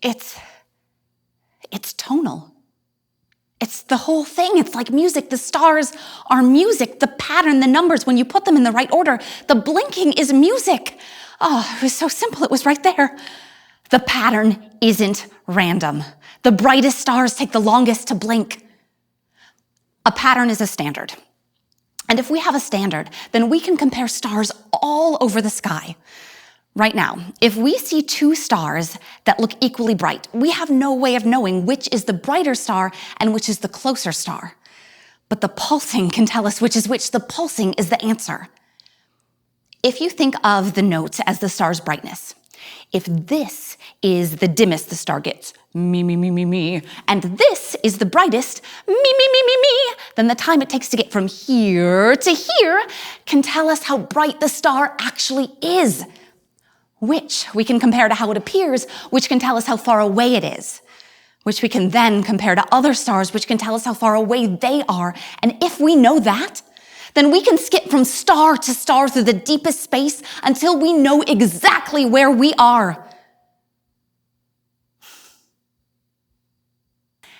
it's tonal. It's the whole thing. It's like music. The stars are music. The pattern, the numbers, when you put them in the right order, the blinking is music. Oh, it was so simple. It was right there. The pattern isn't random. The brightest stars take the longest to blink. A pattern is a standard. And if we have a standard, then we can compare stars all over the sky. Right now, if we see two stars that look equally bright, we have no way of knowing which is the brighter star and which is the closer star. But the pulsing can tell us which is which. The pulsing is the answer. If you think of the notes as the star's brightness, if this is the dimmest the star gets, me, me, me, me, me, and this is the brightest, me, me, me, me, me, then the time it takes to get from here to here can tell us how bright the star actually is. Which we can compare to how it appears, which can tell us how far away it is, which we can then compare to other stars, which can tell us how far away they are. And if we know that, then we can skip from star to star through the deepest space until we know exactly where we are.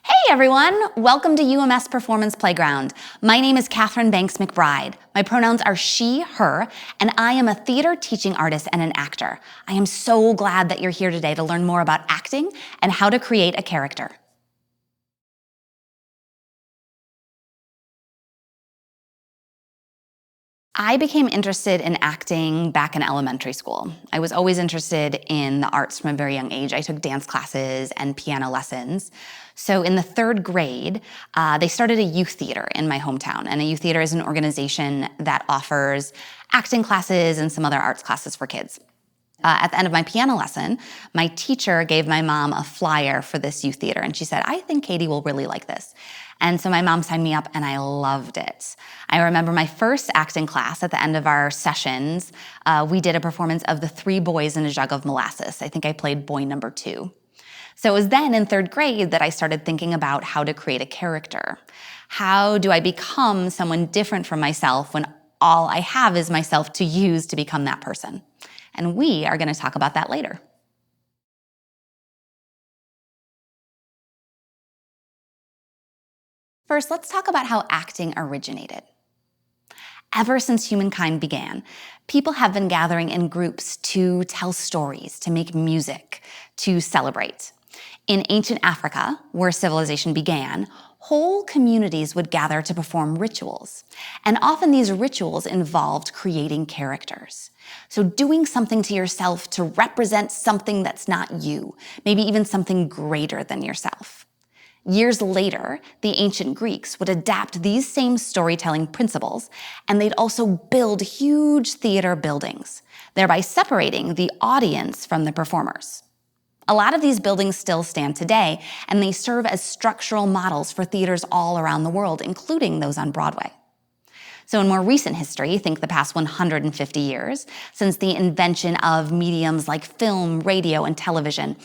Hey everyone, welcome to UMS Performance Playground. My name is Katherine Banks McBride. My pronouns are she, her, and I am a theater teaching artist and an actor. I am so glad that you're here today to learn more about acting and how to create a character. I became interested in acting back in elementary school. I was always interested in the arts from a very young age. I took dance classes and piano lessons. So in the third grade, they started a youth theater in my hometown. And a youth theater is an organization that offers acting classes and some other arts classes for kids. At the end of my piano lesson, my teacher gave my mom a flyer for this youth theater. And she said, I think Katie will really like this. And so my mom signed me up and I loved it. I remember my first acting class at the end of our sessions, we did a performance of The Three Boys in a Jug of Molasses. I think I played boy number 2. So it was then in third grade that I started thinking about how to create a character. How do I become someone different from myself when all I have is myself to use to become that person? And we are going to talk about that later. First, let's talk about how acting originated. Ever since humankind began, people have been gathering in groups to tell stories, to make music, to celebrate. In ancient Africa, where civilization began, whole communities would gather to perform rituals. And often these rituals involved creating characters. So doing something to yourself to represent something that's not you, maybe even something greater than yourself. Years later, the ancient Greeks would adapt these same storytelling principles, and they'd also build huge theater buildings, thereby separating the audience from the performers. A lot of these buildings still stand today, and they serve as structural models for theaters all around the world, including those on Broadway. So in more recent history, think the past 150 years, since the invention of mediums like film, radio, and television,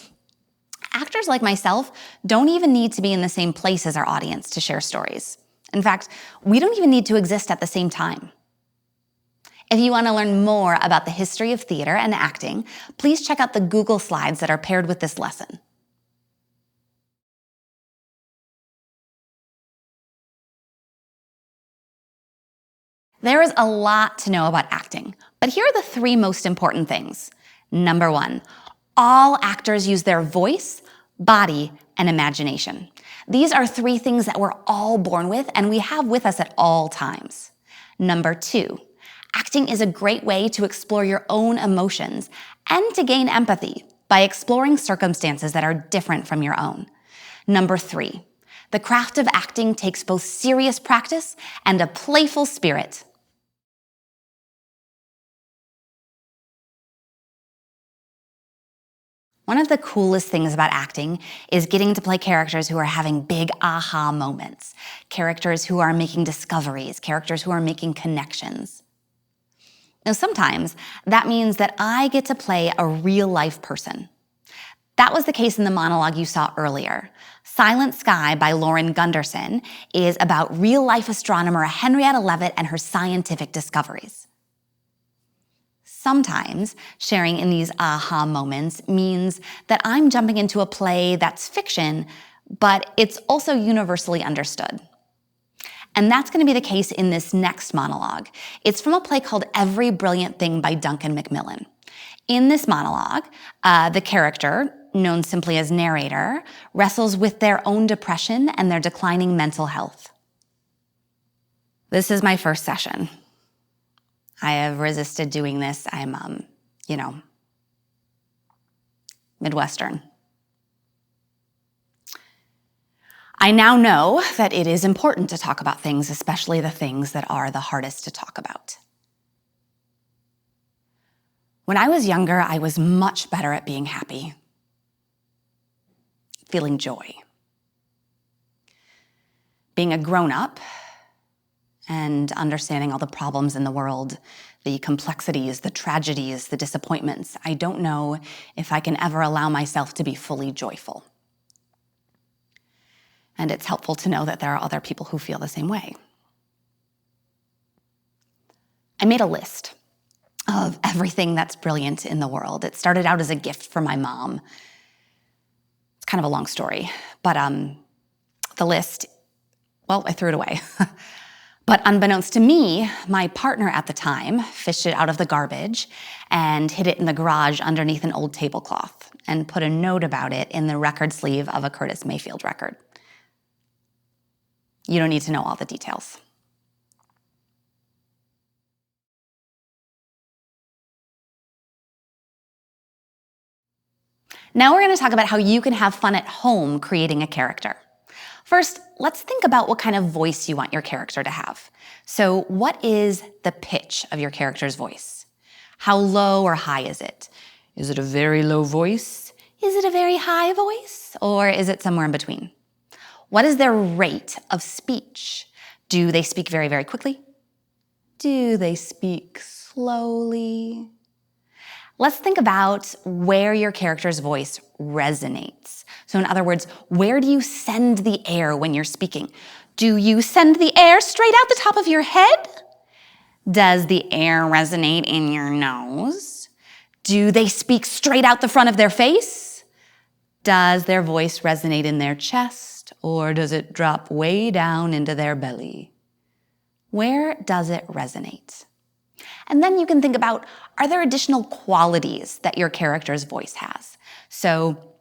actors like myself don't even need to be in the same place as our audience to share stories. In fact, we don't even need to exist at the same time. If you want to learn more about the history of theater and acting, please check out the Google Slides that are paired with this lesson. There is a lot to know about acting, but here are the 3 most important things. Number 1, all actors use their voice, body, and imagination. These are 3 things that we're all born with and we have with us at all times. Number 2, acting is a great way to explore your own emotions and to gain empathy by exploring circumstances that are different from your own. Number 3, the craft of acting takes both serious practice and a playful spirit. One of the coolest things about acting is getting to play characters who are having big aha moments, characters who are making discoveries, characters who are making connections. Now, sometimes that means that I get to play a real-life person. That was the case in the monologue you saw earlier. Silent Sky by Lauren Gunderson is about real-life astronomer Henrietta Leavitt and her scientific discoveries. Sometimes sharing in these aha moments means that I'm jumping into a play that's fiction, but it's also universally understood. And that's going to be the case in this next monologue. It's from a play called Every Brilliant Thing by Duncan Macmillan. In this monologue, the character, known simply as narrator, wrestles with their own depression and their declining mental health. This is my first session. I have resisted doing this. I'm, Midwestern. I now know that it is important to talk about things, especially the things that are the hardest to talk about. When I was younger, I was much better at being happy, feeling joy. Being a grown-up and understanding all the problems in the world, the complexities, the tragedies, the disappointments, I don't know if I can ever allow myself to be fully joyful. And it's helpful to know that there are other people who feel the same way. I made a list of everything that's brilliant in the world. It started out as a gift from my mom. It's kind of a long story, but the list, I threw it away. But unbeknownst to me, my partner at the time fished it out of the garbage and hid it in the garage underneath an old tablecloth and put a note about it in the record sleeve of a Curtis Mayfield record. You don't need to know all the details. Now we're going to talk about how you can have fun at home creating a character. First, let's think about what kind of voice you want your character to have. So what is the pitch of your character's voice? How low or high is it? Is it a very low voice? Is it a very high voice? Or is it somewhere in between? What is their rate of speech? Do they speak very, very quickly? Do they speak slowly? Let's think about where your character's voice resonates. So in other words, where do you send the air when you're speaking? Do you send the air straight out the top of your head? Does the air resonate in your nose? Do they speak straight out the front of their face? Does their voice resonate in their chest, or does it drop way down into their belly? Where does it resonate? And then you can think about, are there additional qualities that your character's voice has? So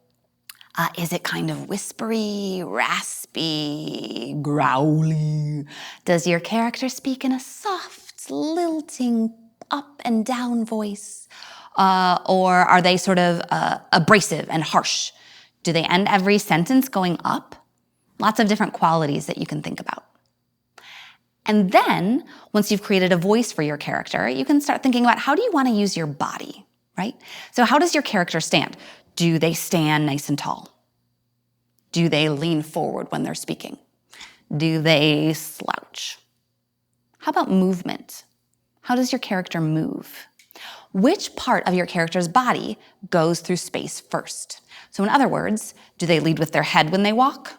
is it kind of whispery, raspy, growly? Does your character speak in a soft, lilting, up and down voice? Or are they sort of abrasive and harsh? Do they end every sentence going up? Lots of different qualities that you can think about. And then, once you've created a voice for your character, you can start thinking about how do you want to use your body, right? So how does your character stand? Do they stand nice and tall? Do they lean forward when they're speaking? Do they slouch? How about movement? How does your character move? Which part of your character's body goes through space first? So in other words, do they lead with their head when they walk?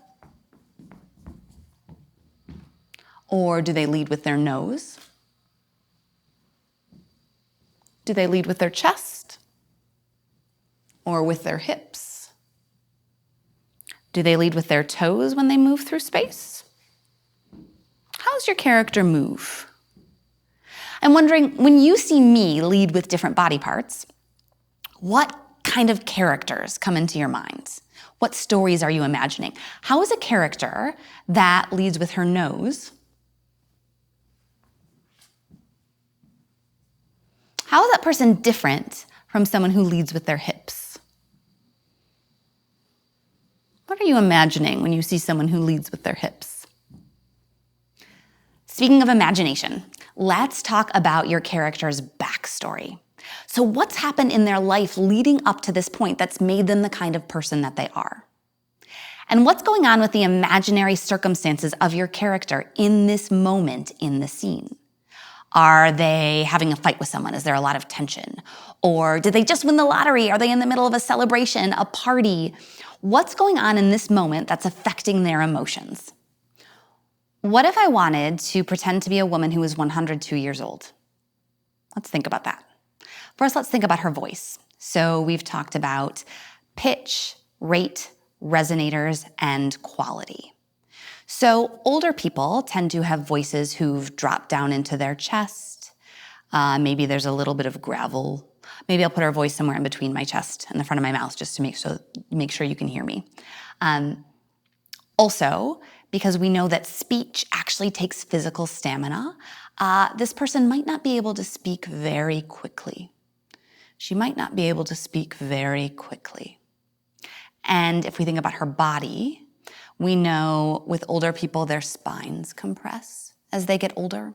Or do they lead with their nose? Do they lead with their chest? Or with their hips? Do they lead with their toes when they move through space? How does your character move? I'm wondering, when you see me lead with different body parts, what kind of characters come into your mind? What stories are you imagining? How is a character that leads with her nose? How is that person different from someone who leads with their hips? What are you imagining when you see someone who leads with their hips? Speaking of imagination, let's talk about your character's backstory. So what's happened in their life leading up to this point that's made them the kind of person that they are? And what's going on with the imaginary circumstances of your character in this moment in the scene? Are they having a fight with someone? Is there a lot of tension? Or did they just win the lottery? Are they in the middle of a celebration, a party? What's going on in this moment that's affecting their emotions? What if I wanted to pretend to be a woman who is 102 years old? Let's think about that. First, let's think about her voice. So we've talked about pitch, rate, resonators, and quality. So older people tend to have voices who've dropped down into their chest. Maybe there's a little bit of gravel. Maybe I'll put her voice somewhere in between my chest and the front of my mouth just to make sure you can hear me. Also, because we know that speech actually takes physical stamina, this person might not be able to speak very quickly. She might not be able to speak very quickly. And if we think about her body, we know with older people, their spines compress as they get older.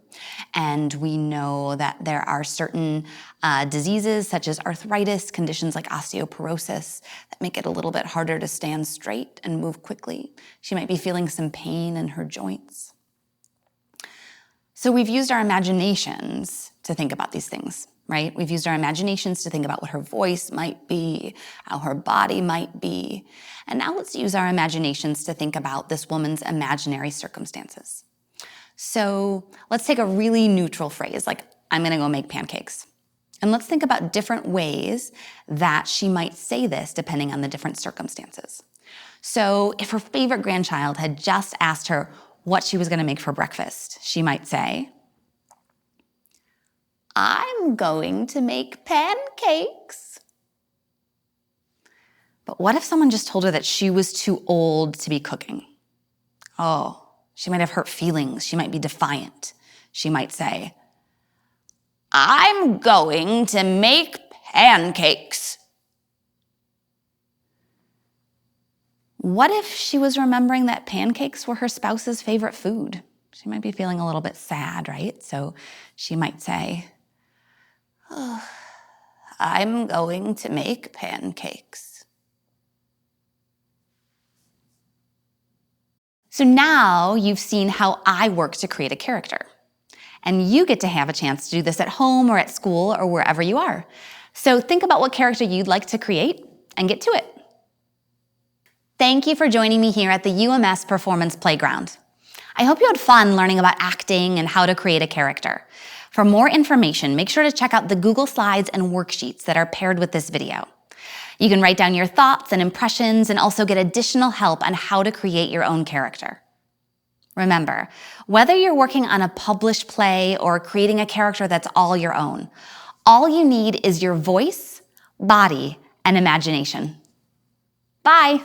And we know that there are certain diseases such as arthritis, conditions like osteoporosis that make it a little bit harder to stand straight and move quickly. She might be feeling some pain in her joints. So we've used our imaginations to think about these things, right? We've used our imaginations to think about what her voice might be, how her body might be. And now let's use our imaginations to think about this woman's imaginary circumstances. So let's take a really neutral phrase, like, I'm gonna go make pancakes. And let's think about different ways that she might say this depending on the different circumstances. So if her favorite grandchild had just asked her what she was gonna make for breakfast, she might say, I'm going to make pancakes. But what if someone just told her that she was too old to be cooking? Oh, she might have hurt feelings. She might be defiant. She might say, I'm going to make pancakes. What if she was remembering that pancakes were her spouse's favorite food? She might be feeling a little bit sad, right? So she might say, oh, I'm going to make pancakes. So now you've seen how I work to create a character. And you get to have a chance to do this at home or at school or wherever you are. So think about what character you'd like to create and get to it. Thank you for joining me here at the UMS Performance Playground. I hope you had fun learning about acting and how to create a character. For more information, make sure to check out the Google Slides and worksheets that are paired with this video. You can write down your thoughts and impressions and also get additional help on how to create your own character. Remember, whether you're working on a published play or creating a character that's all your own, all you need is your voice, body, and imagination. Bye.